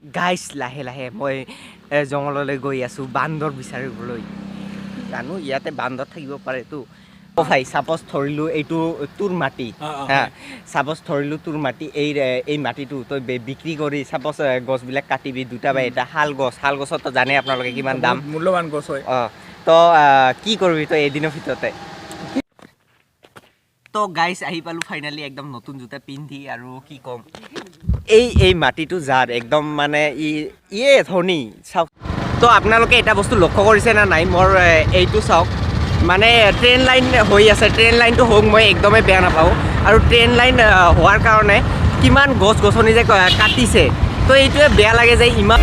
গাইছ লাহে লাহে মই জংঘললৈ গৈ আছোঁ বান্দৰ বিচাৰিবলৈ। জানো ইয়াতে বান্দৰ থাকিব পাৰেতো। অ' ভাই চাপ'জ ধৰিলোঁ এইটো তোৰ মাটি হা, চাপ'জ ধৰিলোঁ তোৰ মাটি, এই মাটিটো তই বিক্ৰী কৰি চাপ'জ গছবিলাক কাটিবি দুটা বা এটা শাল গছতো জানে আপোনালোকে কিমান দাম, মূল্যৱান গছ হয়। তো কি কৰিবি তই এদিনৰ ভিতৰতে। তো গাইছ আহি পালোঁ ফাইনেলি একদম নতুন জোতা পিন্ধি, আৰু কি ক'ম এই মাটিটো যাৰ একদম মানে ইয়ে ধনী চাওক। তো আপোনালোকে এটা বস্তু লক্ষ্য কৰিছে না নাই, মোৰ এইটো চাওক মানে ট্ৰেইন লাইন হৈ আছে, ট্ৰেইন লাইনটো হওক মই একদমেই বেয়া নাপাওঁ, আৰু ট্ৰেইন লাইন হোৱাৰ কাৰণে কিমান গছ গছনি যে কাটিছে, তো এইটোৱে বেয়া লাগে যে ইমান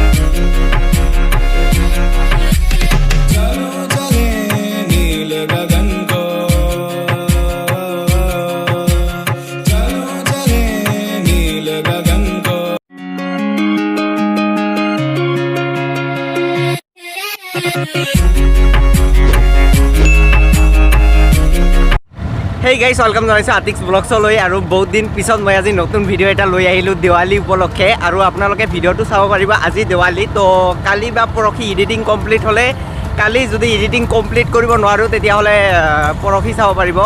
হেই গাইছ, ৱেলকাম জনাইছোঁ আতিক্স ব্লগছলৈ। আৰু বহুত দিন পিছত মই আজি নতুন ভিডিঅ' এটা লৈ আহিলোঁ দেৱালী উপলক্ষে, আৰু আপোনালোকে ভিডিঅ'টো চাব পাৰিব। আজি দেৱালী, তো কালি বা পৰহি এডিটিং কমপ্লিট হ'লে, কালি যদি এডিটিং কমপ্লিট কৰিব নোৱাৰোঁ তেতিয়াহ'লে পৰহি চাব পাৰিব।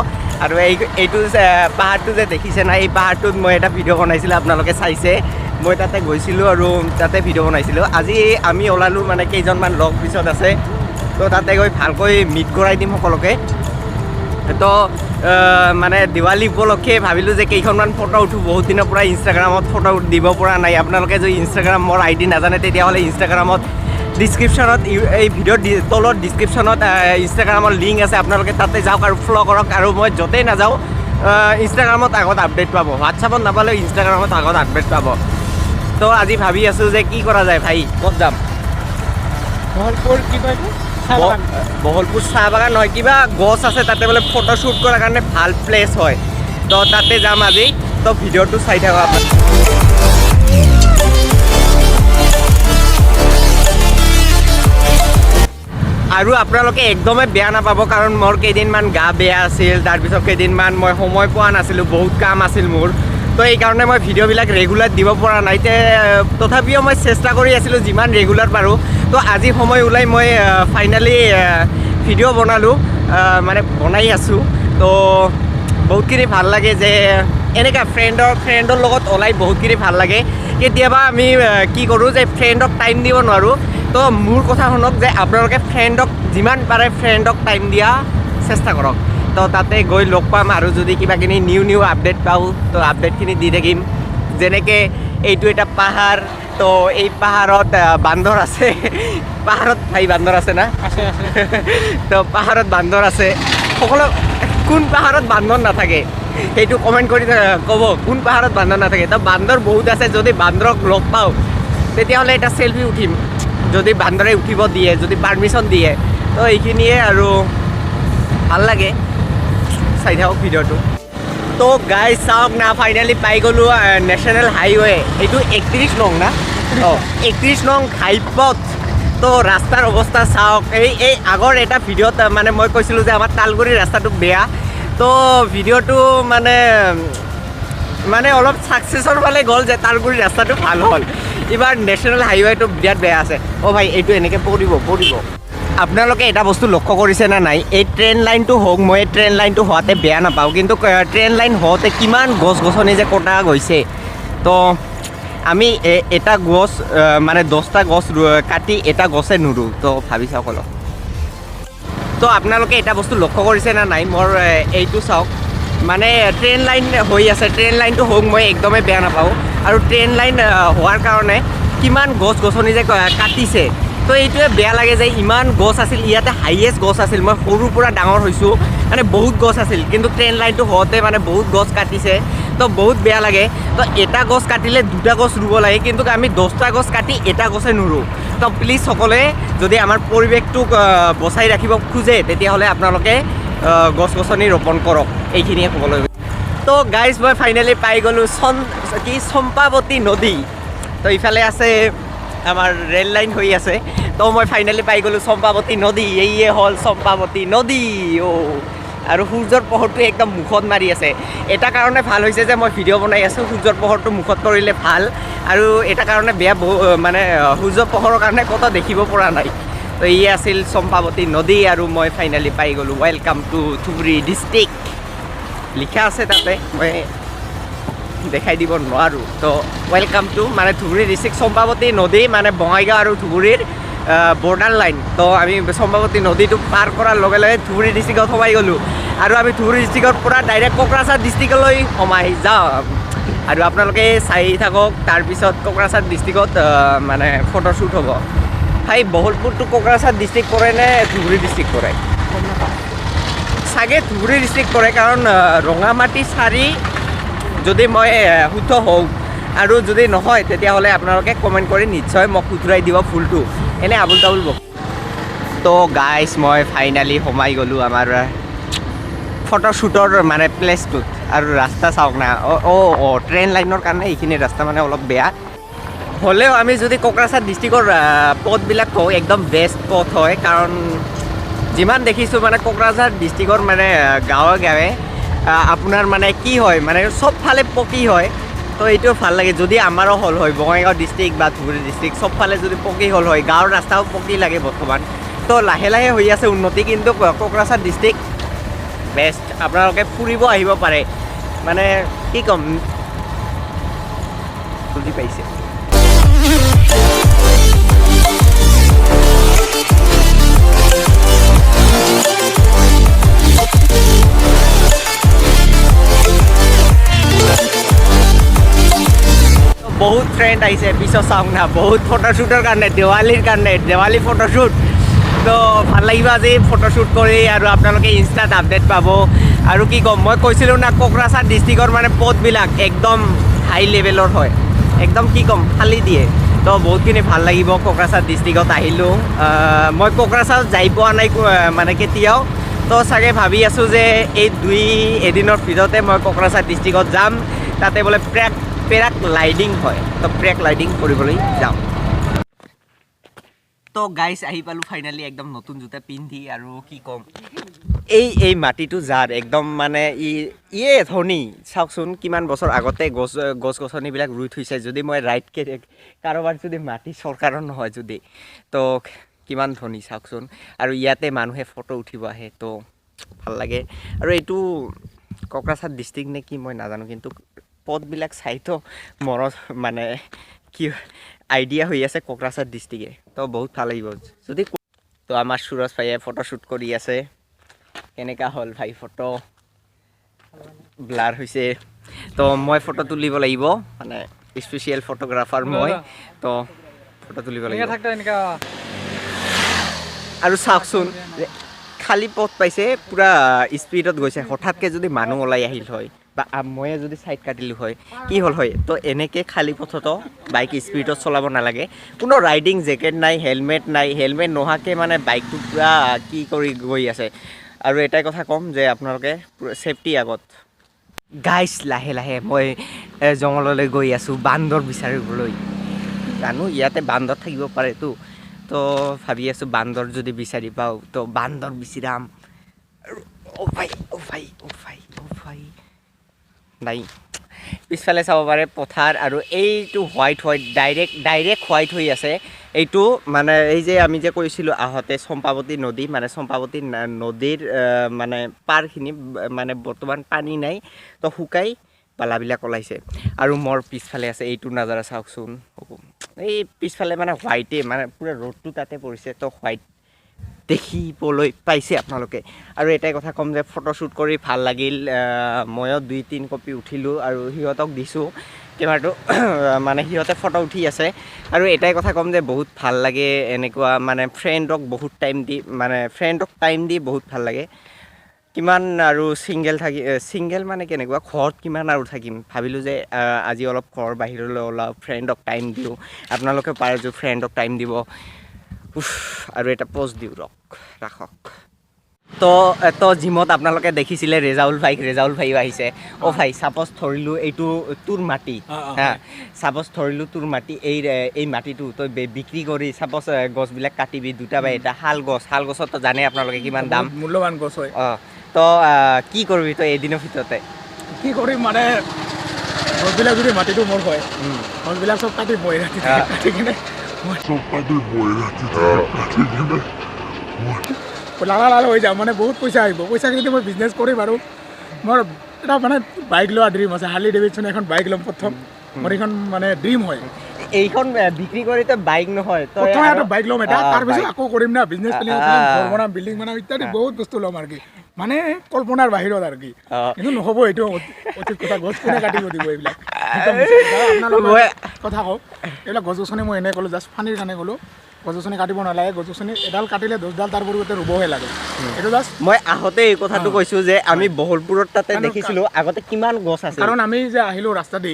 আৰু এইটো পাহাৰটো যে দেখিছে না, এই পাহাৰটোত মই এটা ভিডিঅ' বনাইছিলোঁ, আপোনালোকে চাইছে। মই তাতে গৈছিলোঁ আৰু তাতে ভিডিঅ' বনাইছিলোঁ। আজি আমি ওলালোঁ মানে কেইজনমান লগ পিছত আছে, তো তাতে গৈ ভালকৈ মিট কৰাই দিম সকলোকে। তো মানে দেৱালী উপলক্ষে ভাবিলোঁ যে কেইখনমান ফটো উঠোঁ, বহুত দিনৰ পৰা ইনষ্টাগ্ৰামত ফটো দিব পৰা নাই। আপোনালোকে যদি ইনষ্টাগ্ৰাম মোৰ ID নাজানে তেতিয়াহ'লে ইনষ্টাগ্ৰামত ডিছক্ৰিপশ্যনত, এই ভিডিঅ'ৰ তলত ডিছক্ৰিপশ্যনত ইনষ্টাগ্ৰামৰ লিংক আছে, আপোনালোকে তাতে যাওক আৰু ফ'ল' কৰক। আৰু মই য'তেই নাযাওঁ ইনষ্টাগ্ৰামত আগত আপডেট পাব, হোৱাটছআপত নাপালেও ইনষ্টাগ্ৰামত আগত আপডেট পাব। তো আজি ভাবি আছোঁ যে কি কৰা যায় ভাই, ক'ত যাম? বহলপুৰ চাহ বাগান নহয়, কিবা গছ আছে তাতে বোলে ফটোশ্বুট কৰাৰ কাৰণে ভাল প্লেচ হয়, তো তাতে যাম আজি। তো ভিডিঅ'টো চাই থাকক আপুনি। আৰু আপোনালোকে একদমেই বেয়া নাপাব, কাৰণ মোৰ কেইদিনমান গা বেয়া আছিল, তাৰপিছত কেইদিনমান মই সময় পোৱা নাছিলোঁ, বহুত কাম আছিল মোৰ। তো এইকাৰণে মই ভিডিঅ'বিলাক ৰেগুলাৰ দিব পৰা নাই, তথাপিও মই চেষ্টা কৰি আছিলোঁ যিমান ৰেগুলাৰ পাৰোঁ। তো আজি সময় ওলাই মই ফাইনেলি ভিডিঅ' বনালোঁ, মানে বনাই আছোঁ। তো বহুতখিনি ভাল লাগে যে এনেকুৱা ফ্ৰেণ্ডৰ লগত ওলাই বহুতখিনি ভাল লাগে। কেতিয়াবা আমি কি কৰোঁ যে ফ্ৰেণ্ডক টাইম দিব নোৱাৰোঁ, তো মোৰ কথা শুনক যে আপোনালোকে ফ্ৰেণ্ডক যিমান পাৰে ফ্ৰেণ্ডক টাইম দিয়া চেষ্টা কৰক। তো তাতে গৈ লগ পাম, আৰু যদি কিবাকিনি নিউ আপডেট পাওঁ তো আপডেটখিনি দি থাকিম। যেনেকৈ এইটো এটা পাহাৰ, তো এই পাহাৰত বান্দৰ আছে। পাহাৰত ভাই বান্দৰ আছে না? আছে। তো পাহাৰত বান্দৰ আছে। সকলো কোন পাহাৰত বান্দৰ নাথাকে সেইটো কমেণ্ট কৰি ক'ব, কোন পাহাৰত বান্দৰ নাথাকে। তো বান্দৰ বহুত আছে, যদি বান্দৰক লগ পাওঁ তেতিয়াহ'লে এটা চেলফি উঠিম, যদি বান্দৰে উঠিব দিয়ে, যদি পাৰ্মিশ্যন দিয়ে। তো এইখিনিয়ে, আৰু ভাল লাগে, চাই থাকক ভিডিঅ'টো। তো গাইজ চাওক না, ফাইনেলি পাই গ'লোঁ নেশ্যনেল হাইৱে, এইটো 31 নং না? অঁ 31 নং ঘাইপথ। তো ৰাস্তাৰ অৱস্থা চাওক। এই আগৰ এটা ভিডিঅ'ত মানে মই কৈছিলোঁ যে আমাৰ তালগুৰিৰ ৰাস্তাটো বেয়া, তো ভিডিঅ'টো মানে অলপ ছাকচেছৰ ফালে গ'ল যে তালগুৰিৰ ৰাস্তাটো ভাল হ'ল। এইবাৰ নেশ্যনেল হাইৱেটো বিৰাট বেয়া আছে। অ' ভাই এইটো এনেকৈ পৰিব। আপোনালোকে এটা বস্তু লক্ষ্য কৰিছে না নাই, এই ট্ৰেইন লাইনটো হওক, মই এই ট্ৰেইন লাইনটো হোৱাতে বেয়া নাপাওঁ, কিন্তু ট্ৰেইন লাইন হওঁতে কিমান গছ গছনি যে কটা গৈছে। তো আমি এটা গছ মানে 10টা গছ কাটি এটা গছে নুৰোঁ, তো ভাবি চাওক অলপ। তো আপোনালোকে এটা বস্তু লক্ষ্য কৰিছে না নাই, মোৰ এইটো চাওক মানে ট্ৰেইন লাইন হৈ আছে, ট্ৰেইন লাইনটো হওক মই একদমেই বেয়া নাপাওঁ, আৰু ট্ৰেইন লাইন হোৱাৰ কাৰণে কিমান গছ গছনি যে কাটিছে, তো এইটোৱে বেয়া লাগে যে ইমান গছ আছিল, ইয়াতে হাইয়েষ্ট গছ আছিল। মই সৰুৰ পৰা ডাঙৰ হৈছোঁ, মানে বহুত গছ আছিল, কিন্তু ট্ৰেইন লাইনটো হওঁতে মানে বহুত গছ কাটিছে, তো বহুত বেয়া লাগে। তো এটা গছ কাটিলে 2টা গছ ৰুব লাগে, কিন্তু আমি 10টা গছ কাটি এটা গছে নুৰোঁ। তো প্লিজ সকলোৱে যদি আমাৰ পৰিৱেশটোক বচাই ৰাখিব খোজে তেতিয়াহ'লে আপোনালোকে গছ গছনি ৰোপণ কৰক, এইখিনিয়ে ক'বলৈ। তো গাইজ মই ফাইনেলি পাই গ'লোঁ চম্পাৱতী নদী। তো ইফালে আছে আমাৰ ৰেল লাইন হৈ আছে, তো মই ফাইনেলি পাই গ'লোঁ চম্পাৱতী নদী। এইয়ে হ'ল চম্পাৱতী নদী। অ' আৰু সূৰ্যৰ পোহৰটো একদম মুখত মাৰি আছে। এটা কাৰণে ভাল হৈছে যে মই ভিডিঅ' বনাই আছোঁ, সূৰ্যৰ পোহৰটো মুখত পৰিলে ভাল, আৰু এটা কাৰণে বেয়া মানে সূৰ্যৰ পোহৰৰ কাৰণে ক'তো দেখিব পৰা নাই। তো ই আছিল চম্পাৱতী নদী, আৰু মই ফাইনেলি পাই গ'লোঁ। ৱেলকাম টু ধুবুৰী ডিষ্ট্ৰিক্ট লিখা আছে তাতে, মই দেখাই দিব নোৱাৰোঁ। তো ৱেলকাম টু মানে ধুবুৰী ডিষ্ট্ৰিক্ট চম্পাৱতী নদী মানে বঙাইগাঁও আৰু ধুবুৰীৰ বৰ্ডাৰ লাইন। তো আমি চম্পাৱতী নদীটো পাৰ কৰাৰ লগে লগে ধুবুৰী ডিষ্ট্ৰিক্টত সোমাই গ'লোঁ, আৰু আমি ধুবুৰী ডিষ্ট্ৰিক্টৰ পৰা ডাইৰেক্ট কোকৰাঝাৰ ডিষ্ট্ৰিক্টলৈ সোমাই যাম। আৰু আপোনালোকে চাই থাকক, তাৰপিছত কোকৰাঝাৰ ডিষ্ট্ৰিক্টত মানে ফটোশ্বুট হ'ব। ভাই বহলপুৰটো কোকৰাঝাৰ ডিষ্ট্ৰিক্ট পৰে নে ধুবুৰী ডিষ্ট্ৰিক্ট পৰে? চাগে ধুবুৰী ডিষ্ট্ৰিক্ট পৰে, কাৰণ ৰঙামাটি চাৰি যদি মই শুদ্ধ হওঁ, আৰু যদি নহয় তেতিয়াহ'লে আপোনালোকে কমেণ্ট কৰি নিশ্চয় মোক শুধৰাই দিব ভুলটো, এনে আবুল তাবুল বক। তো গাইজ মই ফাইনেলি সোমাই গ'লোঁ আমাৰ ফটোশ্বুটৰ মানে প্লেচটোত। আৰু ৰাস্তা চাওক না, ট্ৰেইন লাইনৰ কাৰণে এইখিনি ৰাস্তা মানে অলপ বেয়া হ'লেও আমি যদি কোকৰাঝাৰ ডিষ্ট্ৰিক্টৰ পথবিলাক কওঁ, একদম বেষ্ট পথ হয়। কাৰণ যিমান দেখিছোঁ মানে কোকৰাঝাৰ ডিষ্ট্ৰিক্টৰ মানে গাঁৱে গাঁৱে আপোনাৰ মানে কি হয়, মানে চবফালে পকী হয়। তো এইটো ভাল লাগে। যদি আমাৰো হ'ল হয় বঙাইগাঁও ডিষ্ট্ৰিক্ট বা ধুবুৰী ডিষ্ট্ৰিক্ট চবফালে যদি পকী হ'ল হয়, গাঁৱৰ ৰাস্তাও পকী লাগে বৰ্তমান। তো লাহে লাহে হৈ আছে উন্নতি, কিন্তু কোকৰাঝাৰ ডিষ্ট্ৰিক্ট বেষ্ট। আপোনালোকে ফুৰিব আহিব পাৰে, মানে কি ক'ম, বুজি পাইছে। বহুত ফ্ৰেণ্ড আহিছে, পিছত চাওক না, বহুত ফটোশ্বুটৰ কাৰণে, দেৱালীৰ কাৰণে, দেৱালী ফটোশ্বুট। তো ভাল লাগিব আজি ফটোশ্বুট কৰি, আৰু আপোনালোকে ইনষ্টাত আপডেট পাব। আৰু কি ক'ম, মই কৈছিলোঁ না কোকৰাঝাৰ ডিষ্ট্ৰিক্টৰ মানে পথবিলাক একদম হাই লেভেলৰ হয়, একদম কি ক'ম ফালি দিয়ে। তো বহুতখিনি ভাল লাগিব। কোকৰাঝাৰ ডিষ্ট্ৰিক্টত আহিলোঁ, মই কোকৰাঝাৰত যাই পোৱা নাই মানে কেতিয়াও। তো চাগে ভাবি আছোঁ যে এই এদিনৰ ভিতৰতে মই কোকৰাঝাৰ ডিষ্ট্ৰিক্টত যাম। তাতে বোলে পেৰাগ্লাইডিং হয়, তো পেৰাগ্লাইডিং কৰিবলৈ যাম। তো গাইজ আহি পালোঁ ফাইনেলি, একদম নতুন জোতা পিন্ধি। আৰু কি ক'ম, এই মাটিটো যাৰ একদম মানে ইয়ে ধনী, চাওকচোন কিমান বছৰ আগতে গছ গছনিবিলাক ৰুই থৈছে। যদি মই ৰাইটকৈ কাৰোবাৰ যদি মাটি চৰকাৰৰ নহয় যদি, তো কিমান ধনী চাওকচোন। আৰু ইয়াতে মানুহে ফটো উঠিব আহে, তো ভাল লাগে। আৰু এইটো কোকৰাঝাৰ ডিষ্ট্ৰিক্ট নে কি মই নাজানো, কিন্তু পথবিলাক চাইতো মনত মানে কি আইডিয়া হৈ আছে কোকৰাঝাৰ ডিষ্ট্ৰিক্টে। তো বহুত ভাল লাগিব যদি। তো আমাৰ সুৰজ ভাইয়ে ফটোশ্বুট কৰি আছে। কেনেকুৱা হ'ল ভাই ফটো? ব্লাৰ হৈছে। তো মই ফটো তুলিব লাগিব, মানে স্পেচিয়েল ফটোগ্ৰাফাৰ মই, তো ফটো তুলিব লাগিব। আৰু চাওকচোন খালী পথ পাইছে, পূৰা স্পীডত গৈছে। হঠাৎকৈ যদি মানুহ ওলাই আহিল হয় বা ময়ে যদি ছাইড কাটিলোঁ হয়, কি হ'ল হয়? তো এনেকৈ খালী পথতো বাইক স্পীডত চলাব নালাগে। কোনো ৰাইডিং জেকেট নাই, হেলমেট নাই, হেলমেট নোহোৱাকৈ মানে বাইকটো পূৰা কি কৰি গৈ আছে। আৰু এটাই কথা ক'ম যে আপোনালোকে ছেফটি আগত। গাইজ লাহে লাহে মই জংঘললৈ গৈ আছোঁ বান্দৰ বিচাৰিবলৈ। জানো ইয়াতে বান্দৰ থাকিব পাৰেতো, তো ভাবি আছোঁ বান্দৰ যদি বিচাৰি পাওঁ তো বান্দৰ বিচাৰাম। আৰু নাই, পিছফালে চাব পাৰে পথাৰ, আৰু এইটো হোৱাইট ডাইৰেক্ট হোৱাইট হৈ আছে। এইটো মানে এই যে আমি যে কৈছিলোঁ আহোঁতে চম্পাৱতী নদী, মানে চম্পাৱতী নদীৰ মানে পাৰখিনি মানে বৰ্তমান পানী নাই, তো শুকাই পালাবিলাক ওলাইছে। আৰু মোৰ পিছফালে আছে এইটো নাজাৰা চাওকচোন। এই পিছফালে মানে হোৱাইটে, মানে পূৰা ৰ'দটো তাতে পৰিছে, তো হোৱাইট দেখিবলৈ পাইছে আপোনালোকে। আৰু এটাই কথা ক'ম যে ফটোশ্বুট কৰি ভাল লাগিল। ময়ো 2-3 কপি উঠিলোঁ আৰু সিহঁতক দিছোঁ কেমেৰাটো, মানে সিহঁতে ফটো উঠি আছে। আৰু এটাই কথা ক'ম যে বহুত ভাল লাগে এনেকুৱা মানে ফ্ৰেণ্ডক টাইম দি বহুত ভাল লাগে। কিমান আৰু ছিংগেল মানে কেনেকুৱা, ঘৰত কিমান আৰু থাকিম। ভাবিলোঁ যে আজি অলপ ঘৰৰ বাহিৰলৈ ওলাওঁ, ফ্ৰেণ্ডক টাইম দিওঁ। আপোনালোকে পাৰে যদি ফ্ৰেণ্ডক টাইম দিব। আৰু এটা পষ্ট দিওঁ, ৰাখক। তো জিমত আপোনালোকে দেখিছিলে ৰেজাউল ভাইও আহিছে। ভাই চাপ'জ ধৰিলোঁ এইটো তোৰ মাটি, হা, চাপ'জ ধৰিলোঁ তোৰ মাটি, এই মাটিটো তই বিক্ৰী কৰি চাপ'জ গছবিলাক কাটিবি, 2 বা 1 শাল গছত জানে আপোনালোকে কিমান দাম, মূল্যৱান গছ হয়। তো কি কৰিবি তই এদিনৰ ভিতৰতে কি কৰিম মানে গছবিলাক যদি মাটিটো মোৰ হয় গছবিলাক চব কাটি বৈ ৰাতি কাটি কিনে লাল হৈ যাম মানে বহুত পইচা আহিব পইচা যদি মই বিজনেছ কৰিম আৰু মোৰ এটা মানে বাইক লোৱা ড্ৰিম আছে হাৰ্লি ডেভিডছন এখন বাইক ল'ম প্ৰথম মোৰ এইখন মানে ড্ৰিম হয় এইখন বিক্ৰী কৰি তই বাইক নহয় তই প্ৰথমে এটা বাইক ল'ম এটা তাৰপিছত আকৌ কৰিম না বিজনেছ প্লেনিং ঘৰ বনাম বিল্ডিং বনাম ইত্যাদি বহুত বস্তু ল'ম আৰু কি মানে কল্পনাৰ বাহিৰত আৰু কি কিন্তু নহ'ব এইটো অতীত কথা গছ কোনে কাটিব দিব এইবিলাক আপোনালোকৰ কথা কওঁ এইবিলাক গছ গছনি মই এনেই ক'লোঁ জাষ্ট ফানিৰ কাৰণে ক'লোঁ গছ গছনি কাটিব নালাগে গছ গছনি এডাল কাটিলে 10ডাল তাৰ পৰিৱৰ্তে ৰুবহে লাগে এইটো জাষ্ট মই আহোঁতে এই কথাটো কৈছোঁ যে আমি বহলপুৰত তাতে দেখিছিলোঁ আগতে কিমান গছ আছে কাৰণ আমি যে আহিলোঁ ৰাস্তা দি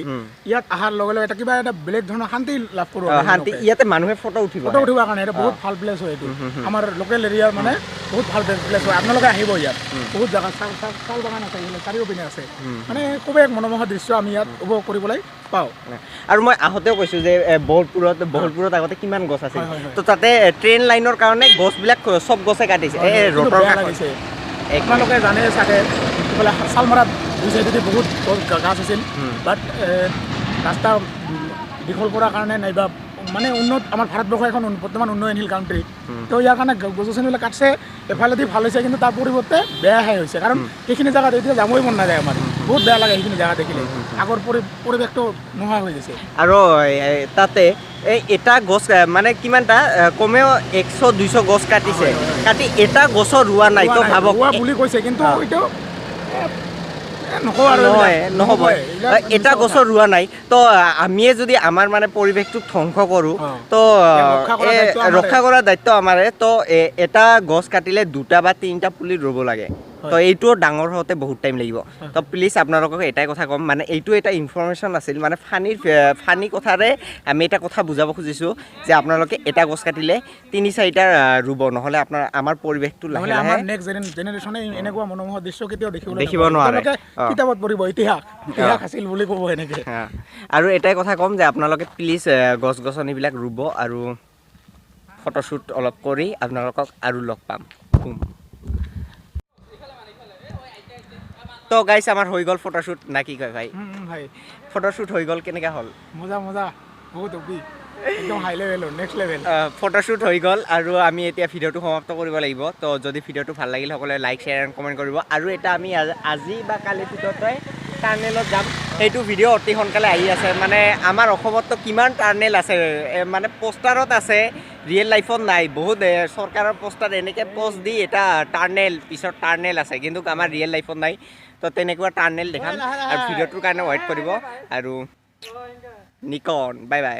ইয়াত অহাৰ লগে লগে এটা কিবা এটা বেলেগ ধৰণৰ শান্তি লাভ কৰোঁ শান্তি ইয়াতে মানুহে ফটো উঠিবৰ কাৰণে এটা বহুত ভাল প্লেচ হয় এইটো আমাৰ লোকেল এৰিয়াৰ মানে বহুত ভাল প্লেচ হয় আপোনালোকে আহিব ইয়াত বহুত জেগা চাল বাগান আছে চাৰিওপিনে আছে মানে খুবেই এক মনোমোহা দৃশ্য আমি ইয়াত উপভোগ কৰিবলৈ পাওঁ আৰু মই আহোঁতেও কৈছোঁ যে বহলপুৰত আগতে কিমান গছ আছিল তো তাতে ট্ৰেইন লাইনৰ কাৰণে গছবিলাক চব গছে কাটিছে এই ৰ'দৰ লাগিছে আপোনালোকে জানে চাগে এইফালে শালমৰাত দুই চাইডেদি বহুত গাছ আছিল বাট ৰাস্তা দীঘল কৰাৰ কাৰণে নাইবা মানে উন্নত আমাৰ ভাৰতবৰ্ষ এখন বৰ্তমান উন্নয়নশীল কাউণ্ট্ৰি তো ইয়াৰ কাৰণে গছ গছনিবিলাক কাটছে এফালেদি ভাল হৈছে কিন্তু তাৰ পৰিৱৰ্তে বেয়াহে হৈছে কাৰণ সেইখিনি জেগাত এতিয়া যাবই মন নাযায় আমাৰ বহুত বেয়া লাগে সেইখিনি জেগা দেখিলে আগৰ পৰিৱেশটো নোহোৱা হৈ গৈছে আৰু তাতে এই এটা গছ মানে কিমানটা কমেও 100-200 গছ কাটিছে কাটি এটা গছৰ ৰোৱা নাই তো ভাবক বুলি কৈছে কিন্তু এইটো নহ'ব এটা গছৰ ৰোৱা নাই তো আমিয়ে যদি আমাৰ মানে পৰিৱেশটোক ধ্বংস কৰোঁ তো ৰক্ষা কৰাৰ দায়িত্ব আমাৰে তো এটা গছ কাটিলে 2টা বা 3টা পুলি ৰুব লাগে তো এইটোও ডাঙৰ হওঁতে বহুত টাইম লাগিব তো প্লিজ আপোনালোকক এটাই কথা ক'ম মানে এইটো এটা ইনফৰমেশ্যন আছিল মানে ফানি কথাৰে আমি এটা কথা বুজাব খুজিছোঁ যে আপোনালোকে এটা গছ কাটিলে 3-4টা ৰুব নহ'লে আমাৰ পৰিৱেশটো লাহে লাহে নেক্সট জেনেৰেশ্যনে এনেকুৱা মনোমোহা দৃশ্য কেতিয়াও দেখিব নোৱাৰে কিতাপত পঢ়িব ইতিহাস আছিল বুলি ক'ব এনেকৈ আৰু এটাই কথা ক'ম যে আপোনালোকে প্লিজ গছ গছনিবিলাক ৰুব আৰু ফটোশ্বুট অলপ কৰি আপোনালোকক আৰু লগ পাম তো গাইছ আমাৰ হৈ গ'ল ফটোশ্বুট না কি কয় ভাই ফটোশ্বুট হৈ গ'ল কেনেকৈ হ'ল মজা বহুত একদম হাই লেভেল নেক্সট লেভেল ফটোশ্বুট হৈ গ'ল আৰু আমি এতিয়া ভিডিঅ'টো সমাপ্ত কৰিব লাগিব তো যদি ভিডিঅ'টো ভাল লাগিল সকলোৱে লাইক শ্বেয়াৰ এণ্ড কমেণ্ট কৰিব আৰু এটা আমি আজি বা কালিৰ ভিতৰতে টাৰ্নেলত যাম সেইটো ভিডিঅ' অতি সোনকালে আহি আছে মানে আমাৰ অসমততো কিমান টাৰ্নেল আছে মানে পোষ্টাৰত আছে ৰিয়েল লাইফত নাই বহুত চৰকাৰৰ পোষ্টাৰ এনেকৈ পোষ্ট দি এটা টাৰ্নেল পিছত টাৰ্নেল আছে কিন্তু আমাৰ ৰিয়েল লাইফত নাই তো তেনেকুৱা টাৰ্নেল দেখাম আৰু ভিডিঅ'টোৰ কাৰণে ৱেইট কৰিব আৰু নিকন বাই বাই